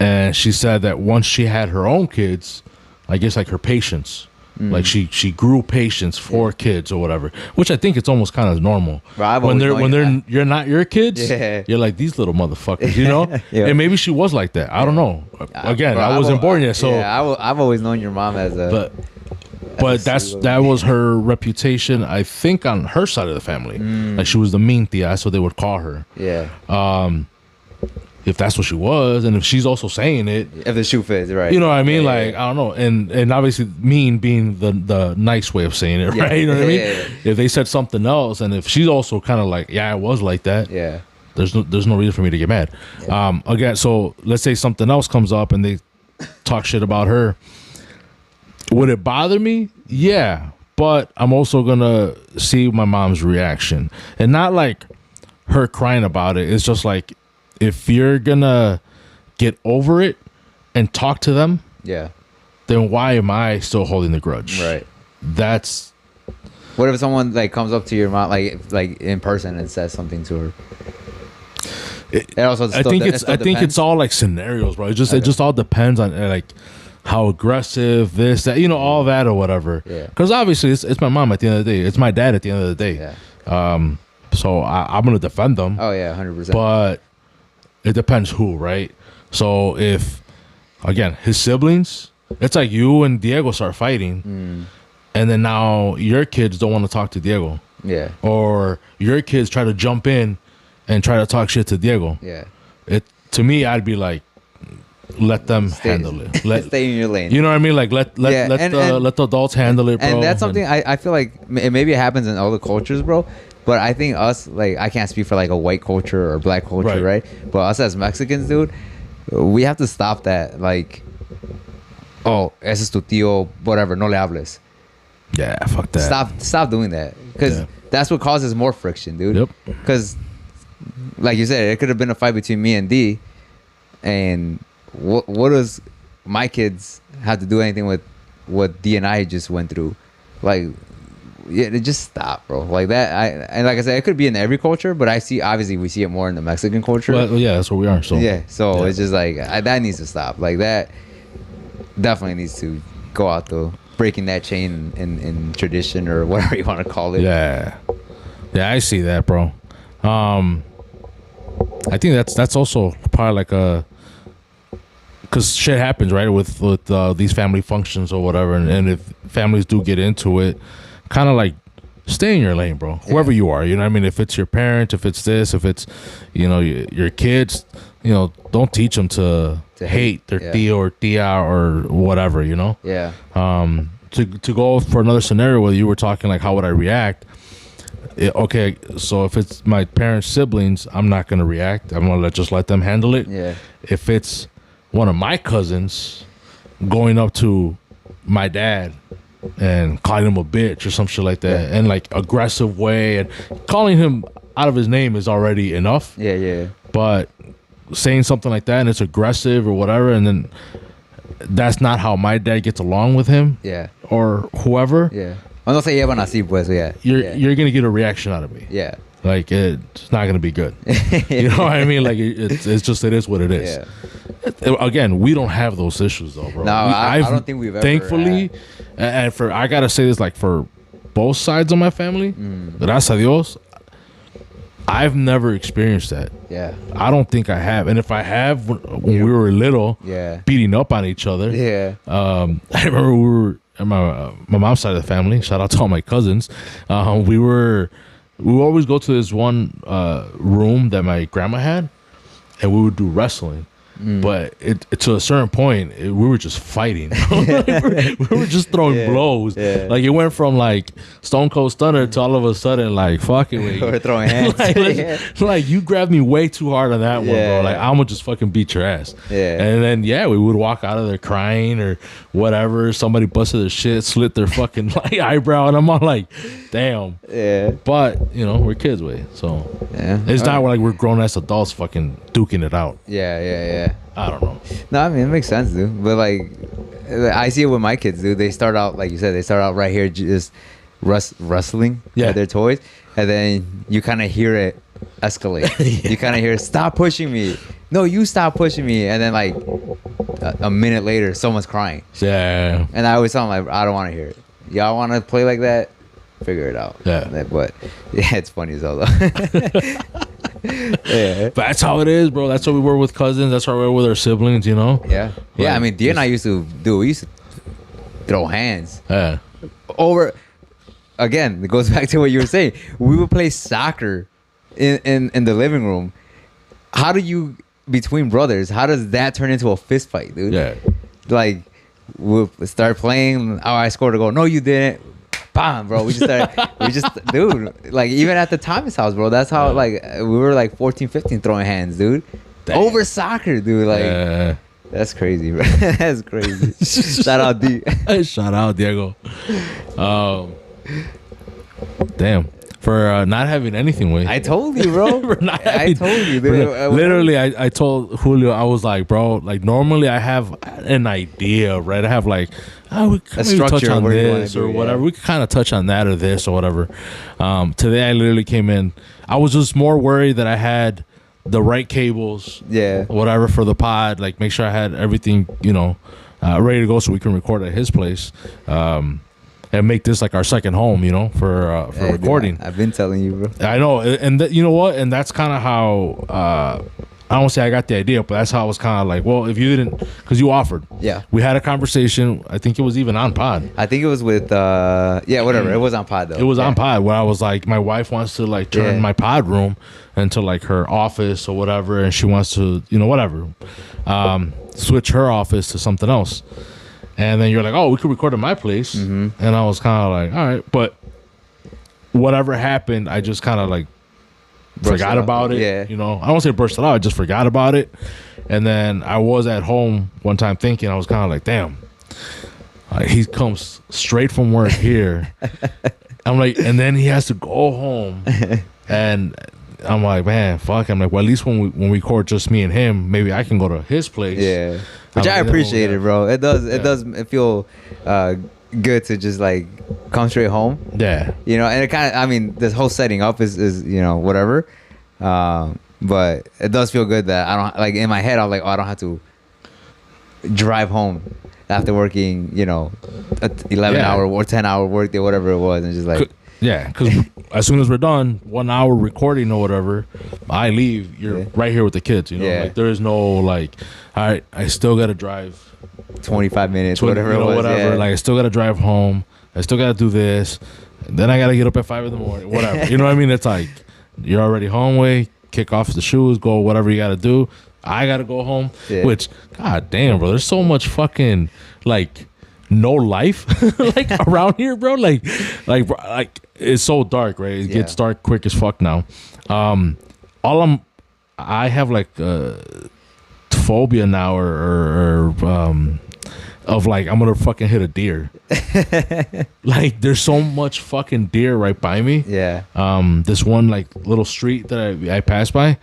And she said that once she had her own kids, I guess like her patience, like she grew patience for kids or whatever, which I think it's almost kind of normal.
Bro,
when you're not your kids, you're like these little motherfuckers, you know. And maybe she was like that. I don't know. Again, I wasn't born yet, so
I've always known your mom as a.
But that was her reputation, I think, on her side of the family. Like she was the mean tia, that's what they would call her.
Yeah.
If that's what she was, and if she's also saying it,
if the shoe fits, right?
You know what I mean? I don't know, and obviously mean being the nice way of saying it, right? You know what I mean? If they said something else, and if she's also kind of like, I was like that.
Yeah.
There's no reason for me to get mad. Again, so let's say something else comes up and they talk shit about her. Would it bother me? Yeah, but I'm also gonna see my mom's reaction, and not like her crying about it. It's just like, if you're gonna get over it and talk to them, then why am I still holding the grudge?
Right.
That's.
What if someone like comes up to your mom like in person and says something to her?
I think it's all like scenarios, bro. It just all depends on like how aggressive this, that, you know, all that or whatever.
Yeah.
Because obviously it's my mom at the end of the day. It's my dad at the end of the day.
Yeah.
So I'm gonna defend them.
Oh yeah, 100%.
But it depends who, right? So if, again, his siblings, it's like you and Diego start fighting, and then now your kids don't want to talk to Diego.
Yeah.
Or your kids try to jump in and try to talk shit to Diego.
Yeah.
To me, I'd be like, let them handle it.
Stay in your lane.
You know what I mean? Like let the adults handle it, bro.
And that's something I feel like maybe it happens in other cultures, bro. But I think us, like, I can't speak for like a white culture or black culture, right? But us as Mexicans, dude, we have to stop that. Like, oh, ese es tu tío, whatever, no le hables.
Yeah, fuck that.
Stop doing that, because that's what causes more friction, dude.
Yep.
Because, like you said, it could have been a fight between me and D, and what does my kids have to do anything with what D and I just went through? Like, just stop, bro. Like that. And like I said, it could be in every culture, but obviously we see it more in the Mexican culture.
Well, yeah, that's where we are. So
it's just like that needs to stop. Like that definitely needs to go out though, breaking that chain in tradition or whatever you want to call it.
Yeah, I see that, bro. I think that's also probably like a, because shit happens, right, with these family functions or whatever, and if families do get into it, kind of like stay in your lane, bro. Whoever you are, you know what I mean? If it's your parent, if it's this, if it's, you know, your kids, you know, don't teach them to hate their tío or tía or whatever, you know?
Yeah.
To go for another scenario where you were talking like, how would I react? Okay, so if it's my parents' siblings, I'm not going to react. I'm going to just let them handle it.
Yeah.
If it's one of my cousins going up to my dad and calling him a bitch or some shit like that, and like aggressive way, and calling him out of his name is already enough.
Yeah.
But saying something like that and it's aggressive or whatever, and then that's not how my dad gets along with him.
Yeah.
Or whoever.
Yeah. No se llevan así, pues, yeah.
You're gonna get a reaction out of me.
Yeah.
Like it's not gonna be good. You know what I mean? Like it's just, it is what it is. again, we don't have those issues though, bro.
No, I don't think we've ever
thankfully, and for I gotta say this, like for both sides of my family, gracias a Dios, I've never experienced that.
Yeah.
I don't think I have. And if I have, when we were little, beating up on each other.
Yeah.
I remember we were at my mom's side of the family. Shout out to all my cousins. We would always go to this one room that my grandma had, and we would do wrestling. But to a certain point, we were just fighting. we were just throwing blows. Yeah. Like it went from like Stone Cold Stunner to all of a sudden like fuck it.
We're throwing hands.
like you grabbed me way too hard on that one, bro. Like I'm gonna just fucking beat your ass. Yeah. And then we would walk out of there crying or whatever. Somebody busted their shit, slit their fucking like eyebrow, and I'm all like, damn. Yeah. But we're kids, so it's not like we're grown ass adults fucking duking it out.
Yeah.
I don't know.
No, I mean it makes sense, dude. But like, I see it with my kids, dude. They start out like you said. They start out right here just wrestling with their toys, and then you kind of hear it escalate. You kind of hear, "Stop pushing me! No, you stop pushing me!" And then like a minute later, someone's crying.
Yeah.
And I always tell them like, "I don't want to hear it. Y'all want to play like that? Figure it out."
Yeah.
But it's funny as hell though.
But that's how it is, bro. That's how we were with cousins. That's how we were with our siblings,
Yeah. I mean, Dia and I used to do. We used to throw hands.
Yeah.
Over. Again, it goes back to what you were saying. We would play soccer in the living room. How do you, between brothers, how does that turn into a fist fight, dude?
Yeah.
Like, we'll start playing. Oh, I scored a goal. No, you didn't. Bam, bro. Dude, like even at the Thomas house, bro, that's how like we were like 14, 15 throwing hands, dude. Damn. Over soccer, dude. Like that's crazy, bro. That's crazy. Shout out D.
Shout out Diego. Damn. For not having anything with.
I told you, bro. I told you, dude.
Literally, I told Julio, I was like, bro, like normally I have an idea, right? I have like, we can maybe touch on this or whatever. We could kind of touch on that or this or whatever. Today I literally came in. I was just more worried that I had the right cables, whatever for the pod. Like make sure I had everything, ready to go so we can record at his place. And make this like our second home, for recording.
Dude, I've been telling you, bro.
I know, and you know what? And that's kind of how I don't say I got the idea, but that's how I was kind of like, well, if you didn't, because you offered.
Yeah.
We had a conversation. I think it was even on pod.
I think it was with whatever. It was on pod though.
It was on pod where I was like, my wife wants to like turn my pod room into like her office or whatever, and she wants to, whatever, switch her office to something else. And then you're like, oh, we could record at my place. Mm-hmm. And I was kind of like, all right. But whatever happened, I just kind of like forgot about it. Yeah. I don't want to say burst it out. I just forgot about it. And then I was at home one time thinking, I was kind of like, damn, he comes straight from work here. I'm like, and then he has to go home. And I'm like, man, fuck. I'm like, well, at least when we record just me and him, maybe I can go to his place.
Yeah. Which I appreciate it, bro. It does feel good to just like come straight home.
Yeah.
And it kind of, I mean, this whole setting up is whatever. But it does feel good that I don't, like in my head, I'm like, oh, I don't have to drive home after working, 11-hour or 10-hour work day, whatever it was. And just like,
yeah, because as soon as we're done, 1 hour recording or whatever, I leave. You're right here with the kids. Like there is no like, all right, I still gotta drive
25 minutes, whatever it was.
Whatever.
Yeah.
Like I still gotta drive home. I still gotta do this. Then I gotta get up at 5 in the morning. Whatever. You know what I mean? It's like you're already home. Way kick off the shoes, go whatever you gotta do. I gotta go home. Yeah. Which, god damn, bro, there's so much fucking like no life like around here, bro. Like it's so dark, right? It gets dark quick as fuck now. I have like phobia now or of like I'm gonna fucking hit a deer. Like there's so much fucking deer right by me.
Yeah.
This one like little street that I pass by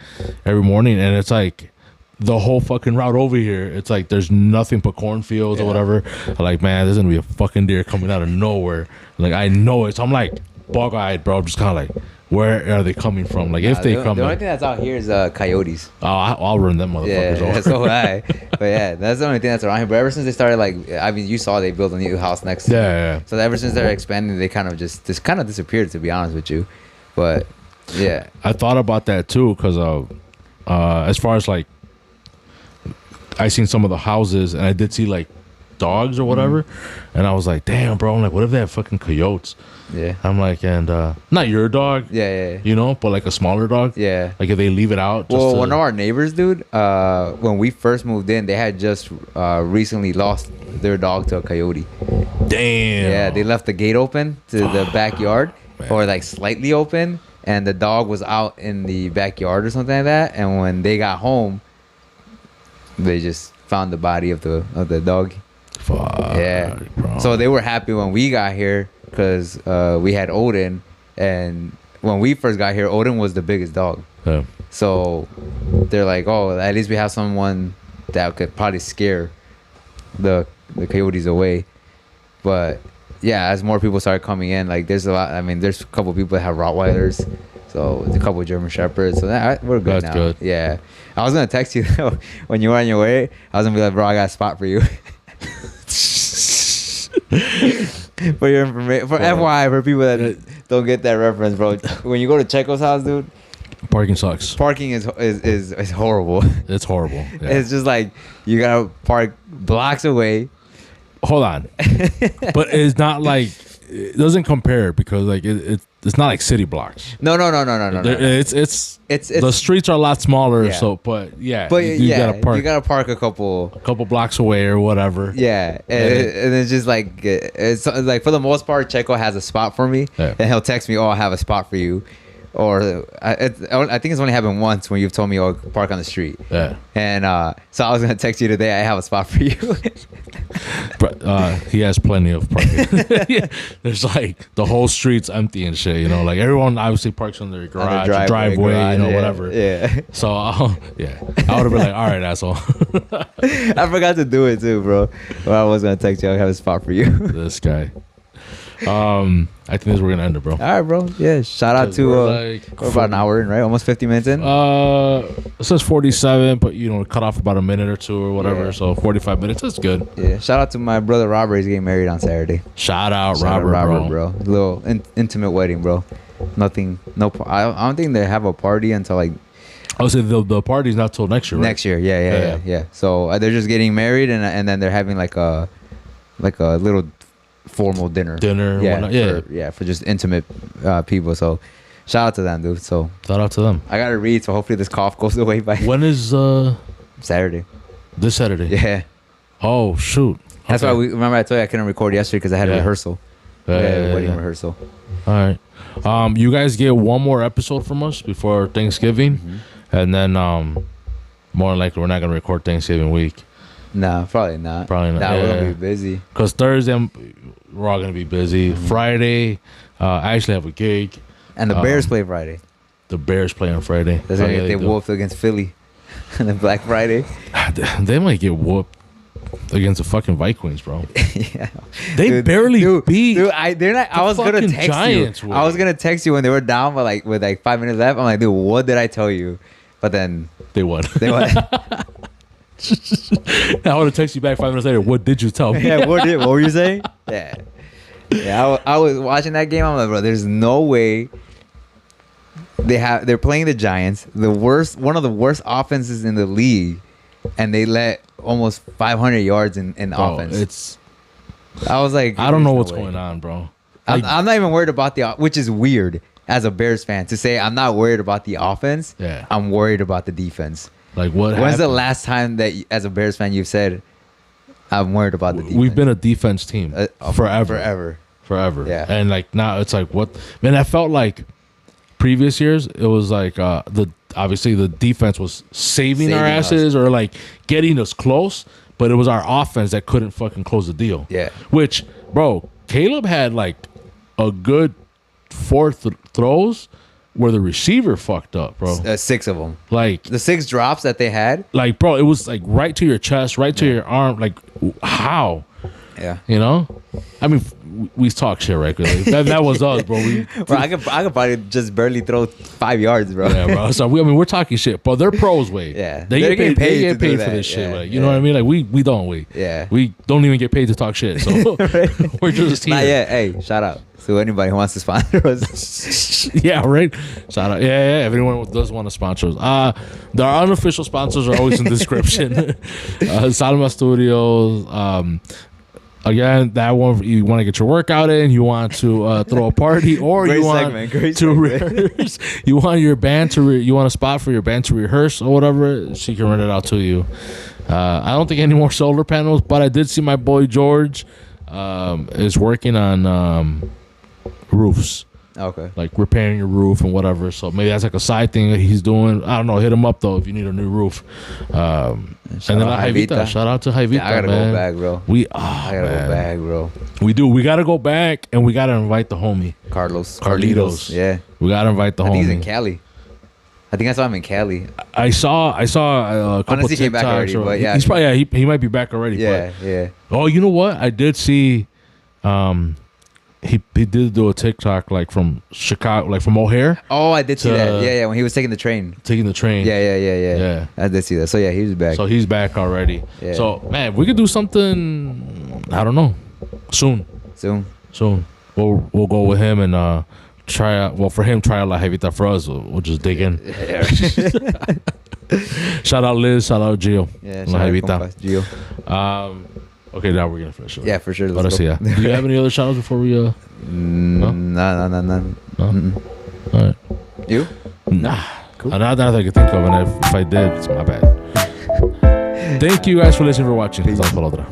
every morning, and it's like the whole fucking route over here, it's like there's nothing but cornfields or whatever. I'm like, man, there's gonna be a fucking deer coming out of nowhere. Like I know it. So I'm like bug-eyed, bro. I'm just kind of like, Where are they coming from? Like if they come,
the only thing that's out here is coyotes.
oh, I'll run them motherfuckers
Yeah,
over.
so would I. But yeah, that's the only thing that's around here. But ever since they started, like, I mean, you saw they built a new house next to
Yeah.
So ever since they're expanding, they kind of just kind of disappeared, to be honest with you. But yeah,
I thought about that too because as far as like I seen some of the houses and I did see like dogs or whatever, and I was like, damn, bro, I'm like, what if they have fucking coyotes?
yeah,
I'm like, and not your dog,
yeah.
you know, but like a smaller dog.
Yeah.
Like if they leave it out. Just
Well,
to,
one of our neighbors, dude, when we first moved in, they had just recently lost their dog to a coyote.
damn.
Yeah, they left the gate open to the backyard,
man.
or like slightly open, and the dog was out in the backyard or something like that. And when they got home, they just found the body of the dog.
Fuck,
Yeah.
bro.
So they were happy when we got here because we had Odin, and when we first got here, Odin was the biggest dog.
Yeah.
So they're like, oh, at least we have someone that could probably scare the coyotes away. But yeah, as more people started coming in, like there's a lot. I mean, there's a couple people that have Rottweilers, so a couple German Shepherds. So we're good
That's
now.
good.
Yeah, I was gonna text you though, when you were on your way. I was gonna be like, bro, I got a spot for you. For your information, for FYI, for people that don't get that reference, bro. When you go to Checo's house, dude,
Parking sucks.
parking is horrible.
It's horrible. Yeah.
It's just like you gotta park blocks away.
Hold on, but it's not like it doesn't compare because like it's not like city blocks.
No.
It's
It's
the streets are a lot smaller.
Yeah.
So, but yeah,
but
you gotta park
you gotta park a couple.
a couple blocks away or whatever.
Yeah, and it's just like it's like for the most part, Checo has a spot for me,
Yeah.
and he'll text me, "Oh, I have a spot for you," or I think it's only happened once when you've told me, "Oh, park on the street."
Yeah.
And so I was gonna text you today. I have a spot for you.
But he has plenty of parking. Yeah. There's like the whole street's empty and shit. You know, like everyone obviously parks on their garage, driveway, you know,
yeah,
whatever.
Yeah.
So yeah, I would have been like, all right, asshole.
I forgot to do it too, bro. Well, I was gonna text you. I have a spot for you.
This guy. I think this we're gonna end it, bro.
All right, bro. Yeah. Shout out to
we're
we're about an hour in, right? Almost 50 minutes in.
It says 47, but you know, cut off about a minute or two or whatever.
Yeah.
So 45 minutes. That's good.
Yeah. Shout out to my brother Robert. He's getting married on Saturday.
Shout out
Shout out
Robert, bro.
A little intimate wedding, bro. Nothing. No. I don't think they have a party until like
I would say the party's not till next year, right?
next year. Yeah. So they're just getting married, and then they're having like a little formal dinner.
And whatnot.
For just intimate people. So shout out to them, dude. So
Shout out to them.
I gotta read, so hopefully this cough goes away by
When is
Saturday.
this Saturday?
Yeah,
Oh shoot.
that's
Okay.
why we remember I told you I couldn't record yesterday because I had a
Yeah.
rehearsal.
Yeah,
Wedding
yeah.
rehearsal.
All right. You guys get one more episode from us before Thanksgiving,
Mm-hmm.
and then more than likely we're not gonna record Thanksgiving week
Nah, probably not.
Probably not,
Nah, we're
yeah.
gonna be busy.
because Thursday we're all gonna be busy.
Mm-hmm.
Friday, I actually have a gig.
And the Bears play Friday.
The Bears play on Friday.
That's
Oh,
gonna
yeah,
get
they
they
do.
whooped against Philly on the Black Friday.
They might get whooped against the fucking Vikings, bro.
Yeah.
They barely beat.
Dude, they're not. I was gonna
fucking
text
Giants
you.
were.
I was gonna text you when they were down, but like with like 5 minutes left. I'm like, dude, what did I tell you? But then
They won.
they went.
I want to text you back 5 minutes later. What did you tell me?
Yeah, what were you saying? Yeah, yeah. I was watching that game. I'm like, bro, there's no way they're playing the Giants, one of the worst offenses in the league, and they let almost 500 yards in
Bro,
offense. I was like,
I don't know
there's
what's
no way.
going on, bro.
I'm not even worried about which is weird as a Bears fan to say I'm not worried about the offense.
Yeah.
I'm worried about the defense.
Like what?
When's the
happened?
last time that as a Bears fan you've said I'm worried about the defense?
We've been a defense team
forever.
forever.
Yeah.
And like now it's like what? Man, I felt like previous years it was like obviously the defense was saving our
Saving us.
asses or like getting us close, but it was our offense that couldn't fucking close the deal.
Yeah.
Which, bro, Caleb had like a good 4 throws where the receiver fucked up, bro.
6 of them.
Like
The 6 drops that they had.
bro, it was like right to your chest, right to your arm. Like how?
Yeah.
You know, I mean, we talk shit regularly. That was us, bro.
Bro, I could probably just barely throw 5 yards, bro.
Yeah, bro. So we're talking shit, but they're pros, Wade.
Yeah.
they
They're
get paid. They get paid for
that.
this shit,
Yeah,
like, you know what I mean? Like we don't, Wade.
Yeah.
We don't even get paid to talk shit. So we're just here.
Not yet. Hey, shout out to anybody who wants to sponsor us.
Yeah, right. Shout out. Yeah. If anyone does want to sponsor us, our unofficial sponsors are always in the description. Salmas Studios. Again, that one, you want to get your workout in, you want to throw a party, or
Great
you want
segment, great
to
segment.
rehearse. You want your band to you want a spot for your band to rehearse or whatever. She can rent it out to you. I don't think any more solar panels, but I did see my boy George is working on roofs.
Okay.
Like repairing your roof and whatever. So maybe that's like a side thing that he's doing. I don't know. Hit him up though if you need a new roof. And then Jaivita. Shout out to Jaivita.
Yeah, I gotta
man.
go back, bro. I gotta go back, bro.
We do. We gotta go back and we gotta invite the homie
Carlitos. Yeah.
We gotta invite the
I
homie.
think he's in Cali. I think I saw him in Cali.
I saw a couple
Unless he came back already,
TikToks.
but yeah.
He's probably he might be back already.
Yeah,
but,
yeah.
Oh, you know what? I did see. He did do a TikTok like from Chicago, like from O'Hare.
Oh, I did see that. Yeah, when he was taking the train. Yeah. I did see that. So yeah, he was back.
So he's back already.
Yeah.
So man, we could do something. I don't know. Soon. We'll go with him and try out. Well, for him, try out La Jaivita. For us, we'll just dig in.
Yeah.
Shout out Liz. Shout out Gio.
Yeah,
La Jaivita.
Gio.
Okay, now we're gonna finish it.
Yeah, for sure.
Let's see. Do you have any other shout outs before we
No.
No?
Mm-mm.
All right.
You?
Nah. Cool. Not that I can think of, and if I did, it's my bad. Thank you guys for listening, for watching. Hasta la otra.